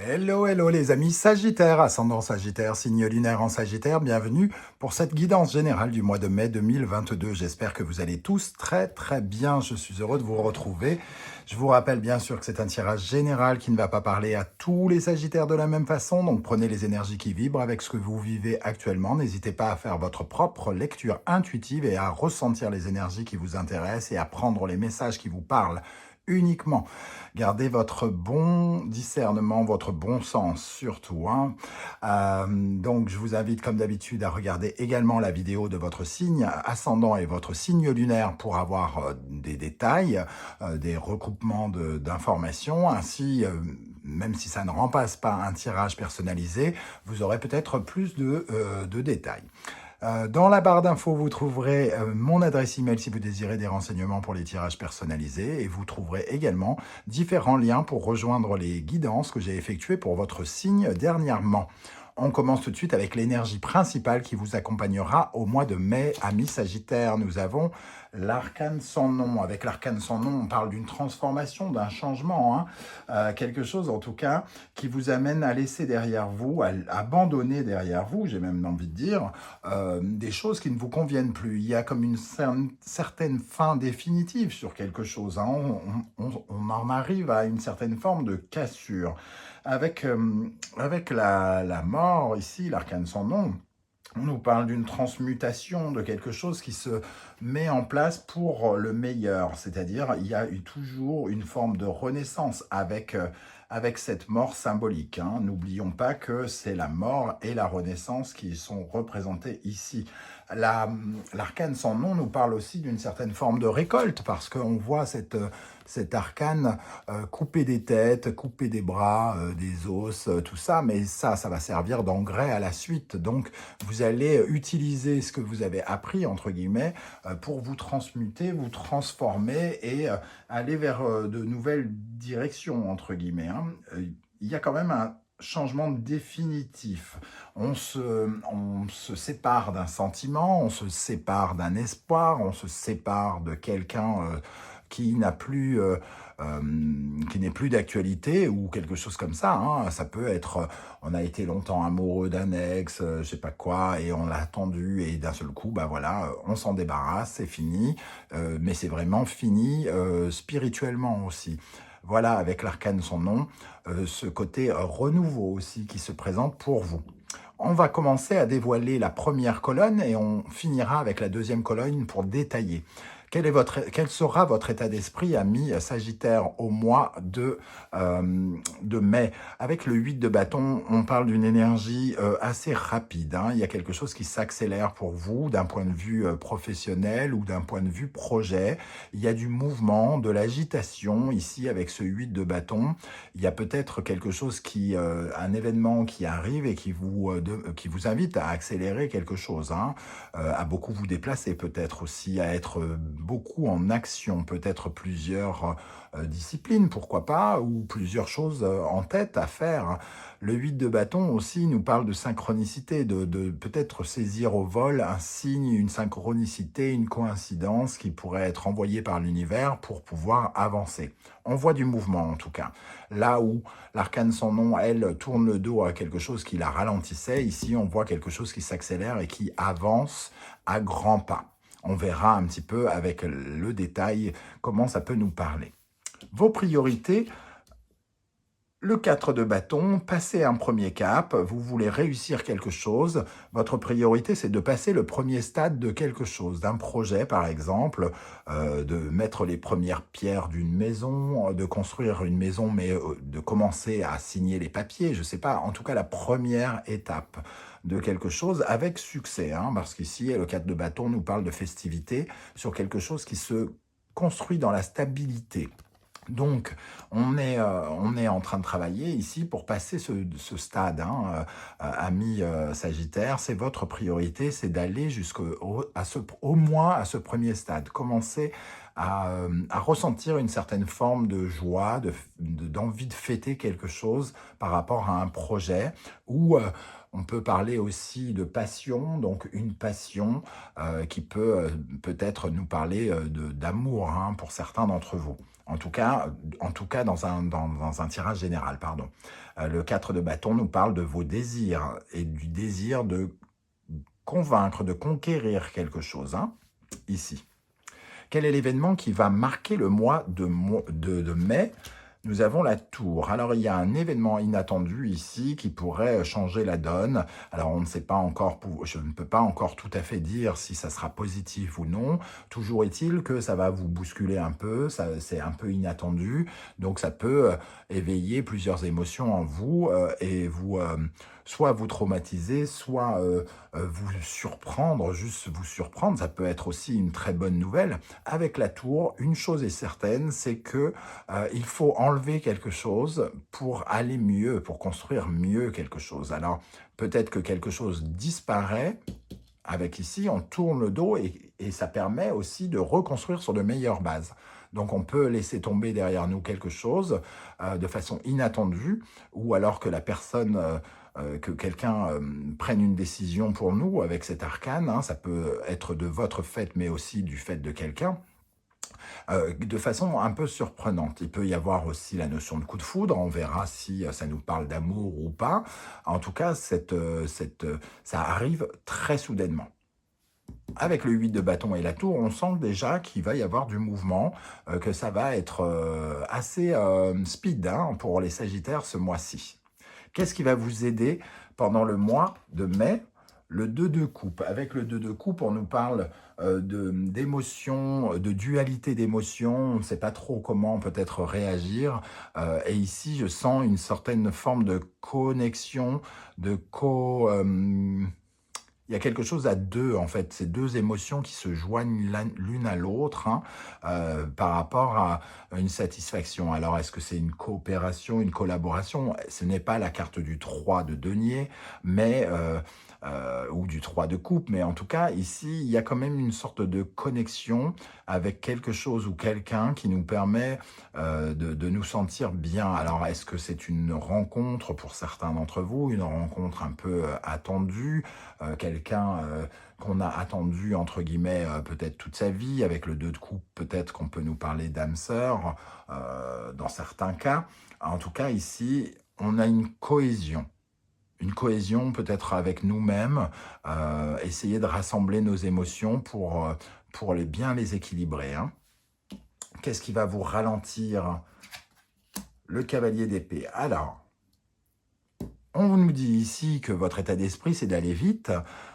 Hello, hello les amis Sagittaire, ascendant Sagittaire, signe lunaire en Sagittaire, bienvenue pour cette guidance générale du mois de mai 2022. J'espère que vous allez tous très très bien, je suis heureux de vous retrouver. Je vous rappelle bien sûr que c'est un tirage général qui ne va pas parler à tous les Sagittaires de la même façon, donc prenez les énergies qui vibrent avec ce que vous vivez actuellement. N'hésitez pas à faire votre propre lecture intuitive et à ressentir les énergies qui vous intéressent et à prendre les messages qui vous parlent uniquement. Gardez votre bon discernement, votre bon sens surtout. Donc je vous invite comme d'habitude à regarder également la vidéo de votre signe ascendant et votre signe lunaire pour avoir des détails, des recoupements d'informations. Ainsi, même si ça ne remplace pas un tirage personnalisé, vous aurez peut-être plus de détails. Dans la barre d'infos, vous trouverez mon adresse email si vous désirez des renseignements pour les tirages personnalisés et vous trouverez également différents liens pour rejoindre les guidances que j'ai effectuées pour votre signe dernièrement. On commence tout de suite avec l'énergie principale qui vous accompagnera au mois de mai. Amis Sagittaire, nous avons l'arcane sans nom. Avec l'arcane sans nom, on parle d'une transformation, d'un changement, quelque chose en tout cas qui vous amène à laisser derrière vous, à abandonner derrière vous, j'ai même envie de dire, des choses qui ne vous conviennent plus. Il y a comme une certaine fin définitive sur quelque chose. On en arrive à une certaine forme de cassure. Avec la mort, ici, l'arcane sans nom, on nous parle d'une transmutation, de quelque chose qui se met en place pour le meilleur. C'est-à-dire, il y a eu toujours une forme de renaissance avec cette mort symbolique. N'oublions pas que c'est la mort et la renaissance qui sont représentées ici. L'arcane sans nom nous parle aussi d'une certaine forme de récolte, parce qu'on voit cet arcane couper des têtes, couper des bras, des os, tout ça, mais ça va servir d'engrais à la suite. Donc, vous allez utiliser ce que vous avez appris, entre guillemets, pour vous transmuter, vous transformer et aller vers de nouvelles directions, entre guillemets. Il y a quand même un changement définitif. On se sépare d'un sentiment, on se sépare d'un espoir, on se sépare de quelqu'un qui n'a plus, qui n'est plus d'actualité ou quelque chose comme ça. Ça peut être, on a été longtemps amoureux d'un ex, je sais pas quoi, et on l'a attendu et d'un seul coup, bah voilà, on s'en débarrasse, c'est fini. Mais c'est vraiment fini spirituellement aussi. Voilà, avec l'arcane son nom, ce côté renouveau aussi qui se présente pour vous. On va commencer à dévoiler la première colonne et on finira avec la deuxième colonne pour détailler. Quel sera votre état d'esprit, ami Sagittaire, au mois de mai? Avec le 8 de bâton, on parle d'une énergie assez rapide. Il y a quelque chose qui s'accélère pour vous d'un point de vue professionnel ou d'un point de vue projet. Il y a du mouvement, de l'agitation ici avec ce 8 de bâton. Il y a peut-être quelque chose un événement qui arrive et qui vous invite à accélérer quelque chose, à beaucoup vous déplacer peut-être aussi, à être beaucoup en action, peut-être plusieurs disciplines, pourquoi pas, ou plusieurs choses en tête à faire. Le 8 de bâton aussi nous parle de synchronicité, de peut-être saisir au vol un signe, une synchronicité, une coïncidence qui pourrait être envoyée par l'univers pour pouvoir avancer. On voit du mouvement en tout cas. Là où l'arcane sans nom, elle, tourne le dos à quelque chose qui la ralentissait, ici on voit quelque chose qui s'accélère et qui avance à grands pas. On verra un petit peu avec le détail comment ça peut nous parler. Vos priorités, le 4 de bâton, passer un premier cap, vous voulez réussir quelque chose, votre priorité c'est de passer le premier stade de quelque chose, d'un projet par exemple, de mettre les premières pierres d'une maison, de construire une maison mais de commencer à signer les papiers, je ne sais pas, en tout cas la première étape de quelque chose avec succès, parce qu'ici le 4 de bâton nous parle de festivité sur quelque chose qui se construit dans la stabilité. Donc, on est en train de travailler ici pour passer ce stade, ami Sagittaire. C'est votre priorité, c'est d'aller au moins à ce premier stade. Commencer à ressentir une certaine forme de joie, d'envie de fêter quelque chose par rapport à un projet ou On peut parler aussi de passion, donc une passion qui peut peut-être nous parler d'amour hein, pour certains d'entre vous. En tout cas dans un tirage général, pardon. Le 4 de bâton nous parle de vos désirs et du désir de convaincre, de conquérir quelque chose, hein, ici. Quel est l'événement qui va marquer le mois de mai? Nous avons la tour. Alors, il y a un événement inattendu ici qui pourrait changer la donne. Alors, on ne sait pas encore, je ne peux pas encore tout à fait dire si ça sera positif ou non. Toujours est-il que ça va vous bousculer un peu, c'est un peu inattendu. Donc, ça peut éveiller plusieurs émotions en vous et vous, soit vous traumatiser, soit vous surprendre, juste vous surprendre. Ça peut être aussi une très bonne nouvelle. Avec la tour, une chose est certaine, c'est que il faut enlever quelque chose pour aller mieux, pour construire mieux quelque chose. Alors, peut-être que quelque chose disparaît, avec ici, on tourne le dos et ça permet aussi de reconstruire sur de meilleures bases. Donc, on peut laisser tomber derrière nous quelque chose de façon inattendue, ou alors que la personne... que quelqu'un prenne une décision pour nous avec cet arcane, hein, ça peut être de votre fait, mais aussi du fait de quelqu'un, de façon un peu surprenante. Il peut y avoir aussi la notion de coup de foudre, on verra si ça nous parle d'amour ou pas. En tout cas, ça arrive très soudainement. Avec le 8 de bâton et la tour, on sent déjà qu'il va y avoir du mouvement, que ça va être assez speed hein, pour les Sagittaires ce mois-ci. Qu'est-ce qui va vous aider pendant le mois de mai? Le 2 de coupe. Avec le 2 de coupe, on nous parle d'émotions, de dualité d'émotions. On ne sait pas trop comment peut-être réagir. Et ici, je sens une certaine forme de connexion, il y a quelque chose à deux, en fait. Ces deux émotions qui se joignent l'une à l'autre hein, par rapport à une satisfaction. Alors, est-ce que c'est une coopération, une collaboration? Ce n'est pas la carte du 3 de denier, mais... ou du 3 de coupe, mais en tout cas, ici, il y a quand même une sorte de connexion avec quelque chose ou quelqu'un qui nous permet de nous sentir bien. Alors, est-ce que c'est une rencontre pour certains d'entre vous, une rencontre un peu attendue, quelqu'un qu'on a attendu, entre guillemets, peut-être toute sa vie, avec le 2 de coupe, peut-être qu'on peut nous parler d'âme sœur, dans certains cas. En tout cas, ici, on a une cohésion. Une cohésion peut-être avec nous-mêmes, essayer de rassembler nos émotions pour bien les équilibrer. Hein. Qu'est-ce qui va vous ralentir? Le cavalier d'épée. Alors, on nous dit ici que votre état d'esprit, c'est d'aller vite,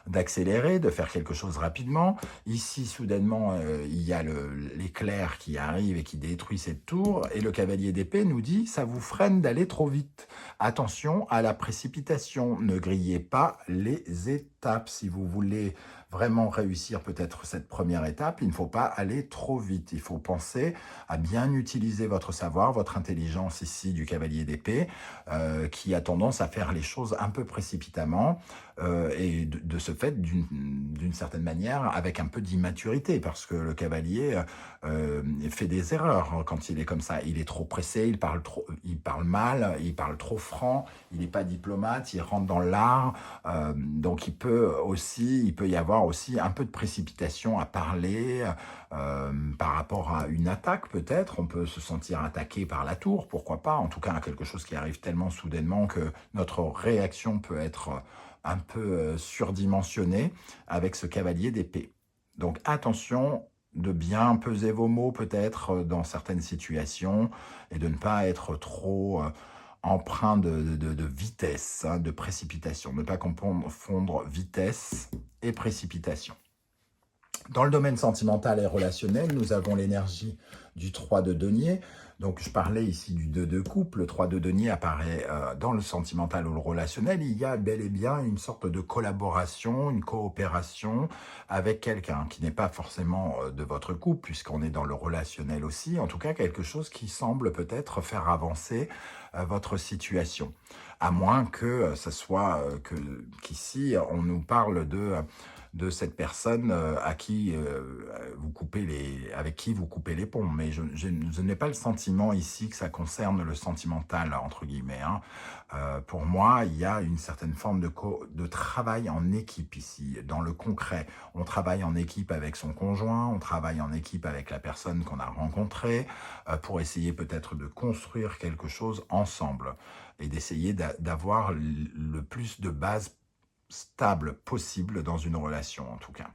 d'accélérer, de faire quelque chose rapidement. Ici, soudainement, il y a l'éclair qui arrive et qui détruit cette tour. Et le cavalier d'épée nous dit, ça vous freine d'aller trop vite. Attention à la précipitation. Ne grillez pas les étapes. Si vous voulez vraiment réussir peut-être cette première étape, il ne faut pas aller trop vite. Il faut penser à bien utiliser votre savoir, votre intelligence ici du cavalier d'épée, qui a tendance à faire les choses un peu précipitamment et de ce fait, d'une certaine manière, avec un peu d'immaturité, parce que le cavalier fait des erreurs quand il est comme ça. Il est trop pressé, il parle mal, il parle trop franc, il n'est pas diplomate, il rentre dans l'art, donc il peut y avoir aussi un peu de précipitation à parler par rapport à une attaque peut-être. On peut se sentir attaqué par la tour, pourquoi pas, en tout cas quelque chose qui arrive tellement soudainement que notre réaction peut être un peu surdimensionnée avec ce cavalier d'épée. Donc attention de bien peser vos mots peut-être dans certaines situations et de ne pas être trop empreint de vitesse, hein, de précipitation. Ne pas confondre vitesse et précipitation. Dans le domaine sentimental et relationnel, nous avons l'énergie du 3 de denier. Donc, je parlais ici du 2 de coupe. Le 3 de denier apparaît dans le sentimental ou le relationnel. Il y a bel et bien une sorte de collaboration, une coopération avec quelqu'un qui n'est pas forcément de votre couple, puisqu'on est dans le relationnel aussi. En tout cas, quelque chose qui semble peut-être faire avancer votre situation. À moins que ce soit qu'ici, on nous parle de cette personne à qui avec qui vous coupez les ponts. Mais je n'ai pas le sentiment ici que ça concerne le sentimental, entre guillemets, hein. Pour moi, il y a une certaine forme de travail en équipe ici, dans le concret. On travaille en équipe avec son conjoint, on travaille en équipe avec la personne qu'on a rencontrée, pour essayer peut-être de construire quelque chose ensemble et d'essayer d'avoir le plus de bases stables possible dans une relation, en tout cas.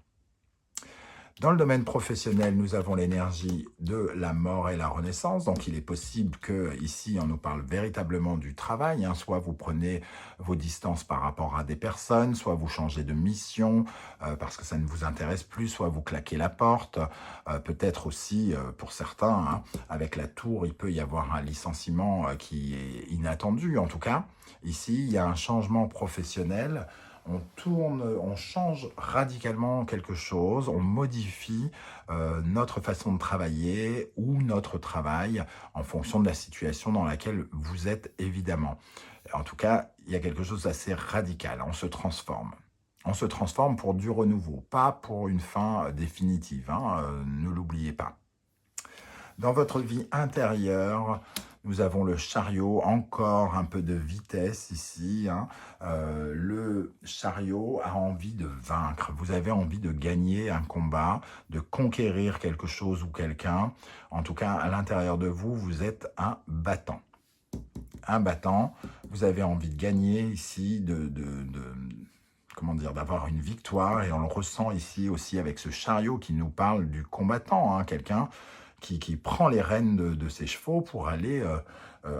Dans le domaine professionnel, nous avons l'énergie de la mort et la renaissance. Donc, il est possible que ici, on nous parle véritablement du travail, hein. Soit vous prenez vos distances par rapport à des personnes, soit vous changez de mission parce que ça ne vous intéresse plus, soit vous claquez la porte. Peut-être aussi, pour certains, hein, avec la tour, il peut y avoir un licenciement qui est inattendu. En tout cas, ici, il y a un changement professionnel. On tourne, on change radicalement quelque chose, on modifie notre façon de travailler ou notre travail en fonction de la situation dans laquelle vous êtes, évidemment. En tout cas, il y a quelque chose d'assez radical, on se transforme. On se transforme pour du renouveau, pas pour une fin définitive, hein, ne l'oubliez pas. Dans votre vie intérieure, nous avons le chariot, encore un peu de vitesse ici, hein. Le chariot a envie de vaincre. Vous avez envie de gagner un combat, de conquérir quelque chose ou quelqu'un. En tout cas, à l'intérieur de vous, vous êtes un battant. Un battant, vous avez envie de gagner ici, comment dire, d'avoir une victoire. Et on le ressent ici aussi avec ce chariot qui nous parle du combattant, hein, quelqu'un qui prend les rênes de ses chevaux pour aller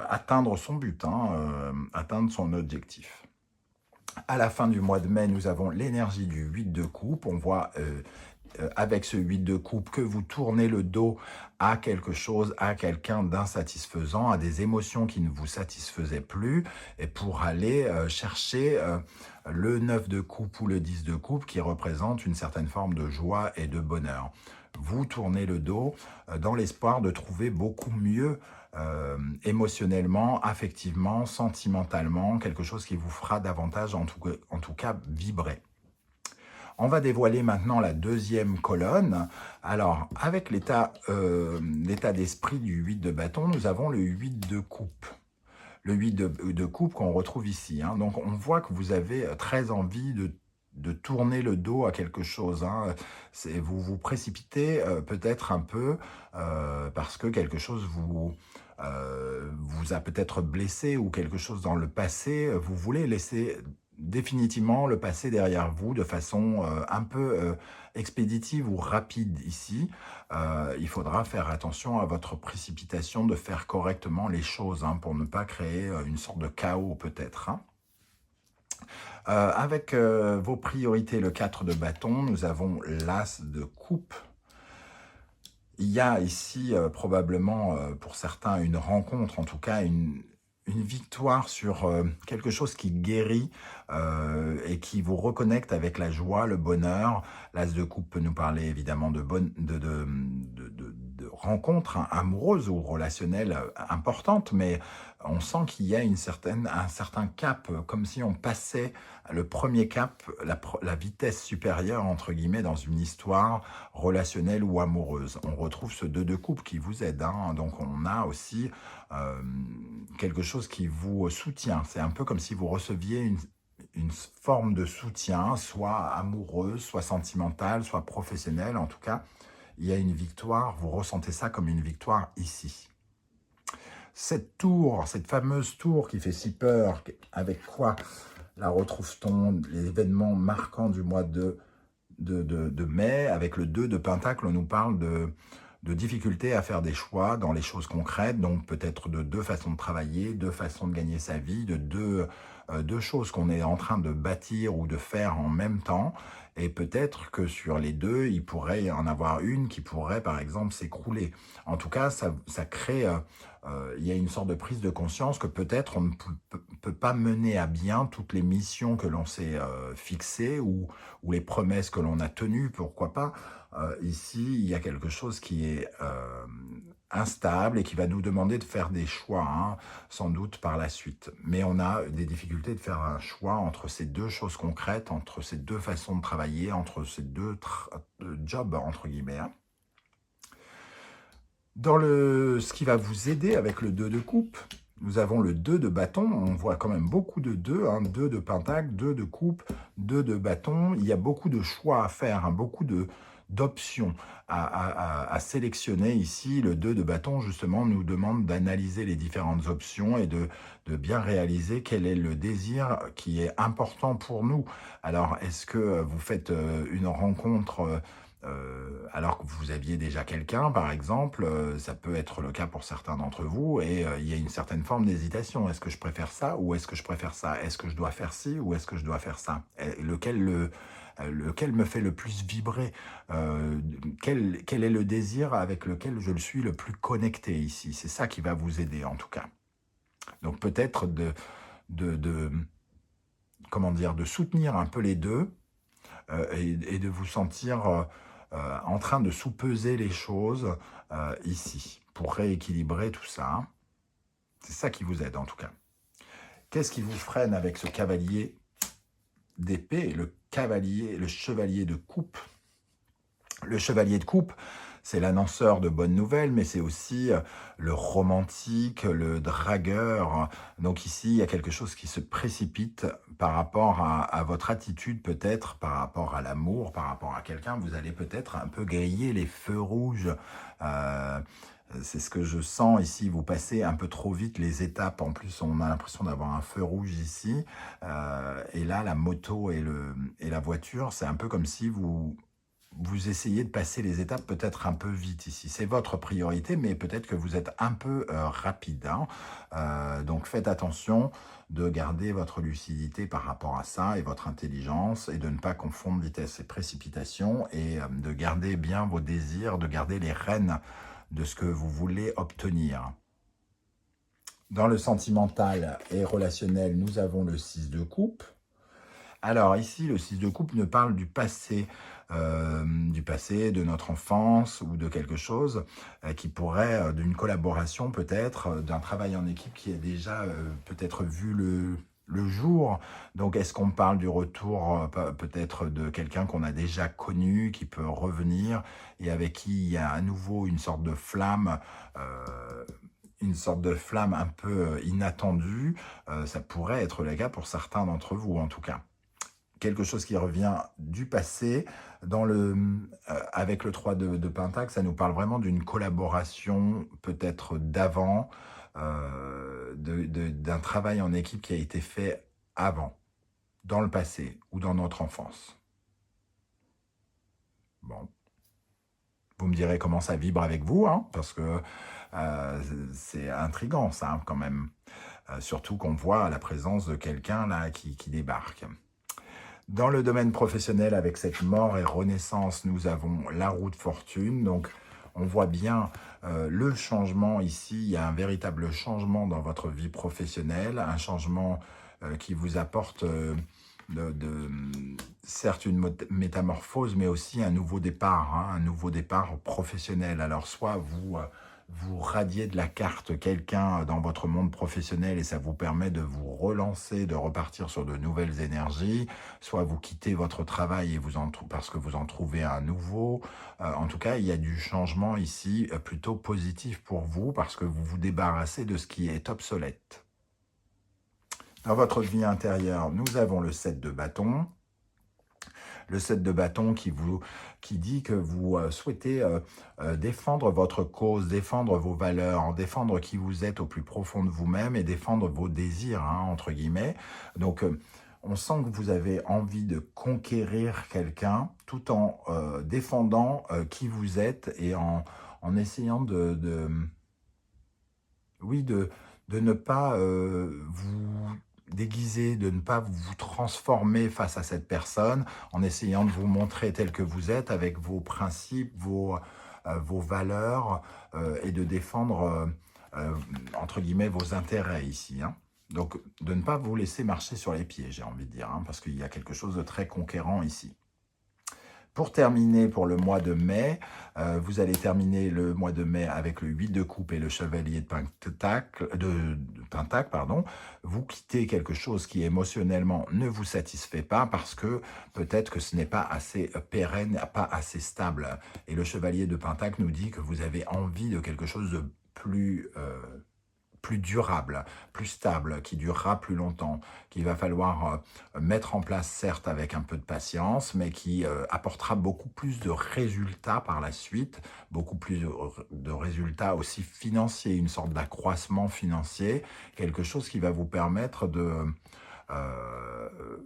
atteindre son but, hein, atteindre son objectif. À la fin du mois de mai, nous avons l'énergie du 8 de coupe. On voit avec ce 8 de coupe que vous tournez le dos à quelque chose, à quelqu'un d'insatisfaisant, à des émotions qui ne vous satisfaisaient plus, et pour aller chercher le 9 de coupe ou le 10 de coupe qui représente une certaine forme de joie et de bonheur. Vous tournez le dos dans l'espoir de trouver beaucoup mieux émotionnellement, affectivement, sentimentalement, quelque chose qui vous fera davantage, en tout cas, vibrer. On va dévoiler maintenant la deuxième colonne. Alors, avec l'état d'esprit du 8 de bâton, nous avons le 8 de coupe. Le 8 de coupe qu'on retrouve ici, hein. Donc, on voit que vous avez très envie de tourner le dos à quelque chose, hein. Vous vous précipitez peut-être un peu parce que quelque chose vous a peut-être blessé ou quelque chose dans le passé. Vous voulez laisser définitivement le passé derrière vous de façon un peu expéditive ou rapide ici. Il faudra faire attention à votre précipitation de faire correctement les choses, hein, pour ne pas créer une sorte de chaos peut-être, hein. Avec vos priorités, le 4 de bâton, nous avons l'as de coupe. Il y a ici probablement pour certains une rencontre, en tout cas une victoire sur quelque chose qui guérit et qui vous reconnecte avec la joie, le bonheur. L'as de coupe peut nous parler évidemment de rencontres amoureuses ou relationnelles importantes, mais on sent qu'il y a un certain cap, comme si on passait le premier cap, la vitesse supérieure, entre guillemets, dans une histoire relationnelle ou amoureuse. On retrouve ce 2 de coupe qui vous aide, hein. Donc on a aussi quelque chose qui vous soutient. C'est un peu comme si vous receviez une forme de soutien, soit amoureuse, soit sentimentale, soit professionnelle. En tout cas, il y a une victoire, vous ressentez ça comme une victoire ici. Cette tour, cette fameuse tour qui fait si peur, avec quoi la retrouve-t-on? Les événements marquants du mois de mai, avec le 2 de Pentacle, on nous parle de difficulté à faire des choix dans les choses concrètes, donc peut-être de 2 façons de travailler, 2 façons de gagner sa vie, de deux choses qu'on est en train de bâtir ou de faire en même temps, et peut-être que sur les 2, il pourrait y en avoir une qui pourrait par exemple s'écrouler. En tout cas, ça crée, il y a une sorte de prise de conscience que peut-être on ne peut pas mener à bien toutes les missions que l'on s'est fixées ou les promesses que l'on a tenues, pourquoi pas. Ici, il y a quelque chose qui est instable et qui va nous demander de faire des choix, hein, sans doute par la suite. Mais on a des difficultés de faire un choix entre ces deux choses concrètes, entre ces deux façons de travailler, entre ces deux jobs, entre guillemets. Hein. Dans ce qui va vous aider avec le 2 de coupe, nous avons le 2 de bâton. On voit quand même beaucoup de 2, hein, 2 de pentacle, 2 de coupe, 2 de bâton. Il y a beaucoup de choix à faire, hein, beaucoup d'options à sélectionner ici. Le 2 de bâton, justement, nous demande d'analyser les différentes options et de bien réaliser quel est le désir qui est important pour nous. Alors, est-ce que vous faites une rencontre alors que vous aviez déjà quelqu'un, par exemple, ça peut être le cas pour certains d'entre vous, et il y a une certaine forme d'hésitation. Est-ce que je préfère ça ou est-ce que je préfère ça? Est-ce que je dois faire ci ou est-ce que je dois faire ça? Lequel me fait le plus vibrer? Quel est le désir avec lequel je le suis le plus connecté ici? C'est ça qui va vous aider, en tout cas. Donc peut-être comment dire, de soutenir un peu les deux et de vous sentir en train de sous-peser les choses ici, pour rééquilibrer tout ça. C'est ça qui vous aide, en tout cas. Qu'est-ce qui vous freine avec ce cavalier d'épée, le chevalier de coupe? Le chevalier de coupe, c'est l'annonceur de bonnes nouvelles, mais c'est aussi le romantique, le dragueur. Donc ici, il y a quelque chose qui se précipite par rapport à votre attitude, peut-être, par rapport à l'amour, par rapport à quelqu'un. Vous allez peut-être un peu griller les feux rouges. C'est ce que je sens ici. Vous passez un peu trop vite les étapes. En plus, on a l'impression d'avoir un feu rouge ici. Et là, la moto et la voiture, c'est un peu comme si vous essayez de passer les étapes peut-être un peu vite ici. C'est votre priorité, mais peut-être que vous êtes un peu rapide. Hein. Donc faites attention de garder votre lucidité par rapport à ça et votre intelligence et de ne pas confondre vitesse et précipitation et de garder bien vos désirs, de garder les rênes de ce que vous voulez obtenir. Dans le sentimental et relationnel, nous avons le 6 de coupe. Alors ici, le 6 de coupe ne parle du passé, de notre enfance ou de quelque chose qui pourrait, d'une collaboration peut-être, d'un travail en équipe qui a déjà peut-être vu le jour. Donc est-ce qu'on parle du retour peut-être de quelqu'un qu'on a déjà connu, qui peut revenir et avec qui il y a à nouveau une sorte de flamme un peu inattendue. Ça pourrait être le cas pour certains d'entre vous en tout cas. Quelque chose qui revient du passé. Avec le 3 de Pentacle, ça nous parle vraiment d'une collaboration peut-être d'avant, d'un travail en équipe qui a été fait avant, dans le passé ou dans notre enfance. Bon. Vous me direz comment ça vibre avec vous, hein, parce que c'est intriguant ça quand même. Surtout qu'on voit la présence de quelqu'un là qui débarque. Dans le domaine professionnel, avec cette mort et renaissance, nous avons la roue de fortune. Donc, on voit bien le changement ici. Il y a un véritable changement dans votre vie professionnelle, un changement qui vous apporte certes une métamorphose, mais aussi un nouveau départ, hein, un nouveau départ professionnel. Alors, soit vous radiez de la carte quelqu'un dans votre monde professionnel et ça vous permet de vous relancer, de repartir sur de nouvelles énergies, soit vous quittez votre travail et parce que vous en trouvez un nouveau. En tout cas, il y a du changement ici plutôt positif pour vous parce que vous vous débarrassez de ce qui est obsolète. Dans votre vie intérieure, nous avons le 7 de bâton. Le 7 de bâton qui dit que vous souhaitez défendre votre cause, défendre vos valeurs, défendre qui vous êtes au plus profond de vous-même et défendre vos désirs, hein, entre guillemets. Donc, on sent que vous avez envie de conquérir quelqu'un tout en défendant qui vous êtes et en essayant de ne pas vous déguiser, de ne pas vous transformer face à cette personne, en essayant de vous montrer tel que vous êtes, avec vos principes, vos valeurs, et de défendre, entre guillemets, vos intérêts ici. Hein. Donc, de ne pas vous laisser marcher sur les pieds, j'ai envie de dire, hein, parce qu'il y a quelque chose de très conquérant ici. Pour terminer, pour le mois de mai, vous allez terminer le mois de mai avec le 8 de coupe et le chevalier de pentacle, pardon. Vous quittez quelque chose qui émotionnellement ne vous satisfait pas parce que peut-être que ce n'est pas assez pérenne, pas assez stable. Et le chevalier de pentacle nous dit que vous avez envie de quelque chose de plus durable, plus stable, qui durera plus longtemps, qu'il va falloir mettre en place, certes avec un peu de patience, mais qui apportera beaucoup plus de résultats par la suite, beaucoup plus de résultats aussi financiers, une sorte d'accroissement financier, quelque chose qui va vous permettre euh,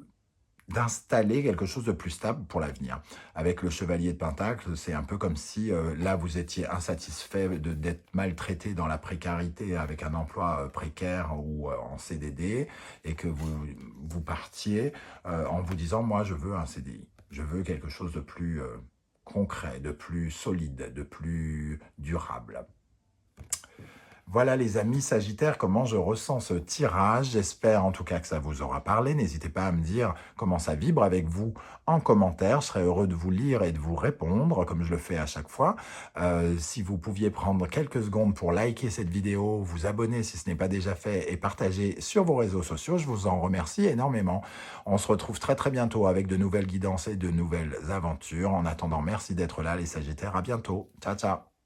d'installer quelque chose de plus stable pour l'avenir. Avec le chevalier de Pentacle, c'est un peu comme si là vous étiez insatisfait d'être maltraité dans la précarité avec un emploi précaire ou en CDD et que vous partiez en vous disant moi je veux un CDI, je veux quelque chose de plus concret, de plus solide, de plus durable. Voilà les amis Sagittaires, comment je ressens ce tirage. J'espère en tout cas que ça vous aura parlé. N'hésitez pas à me dire comment ça vibre avec vous en commentaire. Je serai heureux de vous lire et de vous répondre, comme je le fais à chaque fois. Si vous pouviez prendre quelques secondes pour liker cette vidéo, vous abonner si ce n'est pas déjà fait et partager sur vos réseaux sociaux, je vous en remercie énormément. On se retrouve très très bientôt avec de nouvelles guidances et de nouvelles aventures. En attendant, merci d'être là les Sagittaires. À bientôt. Ciao, ciao.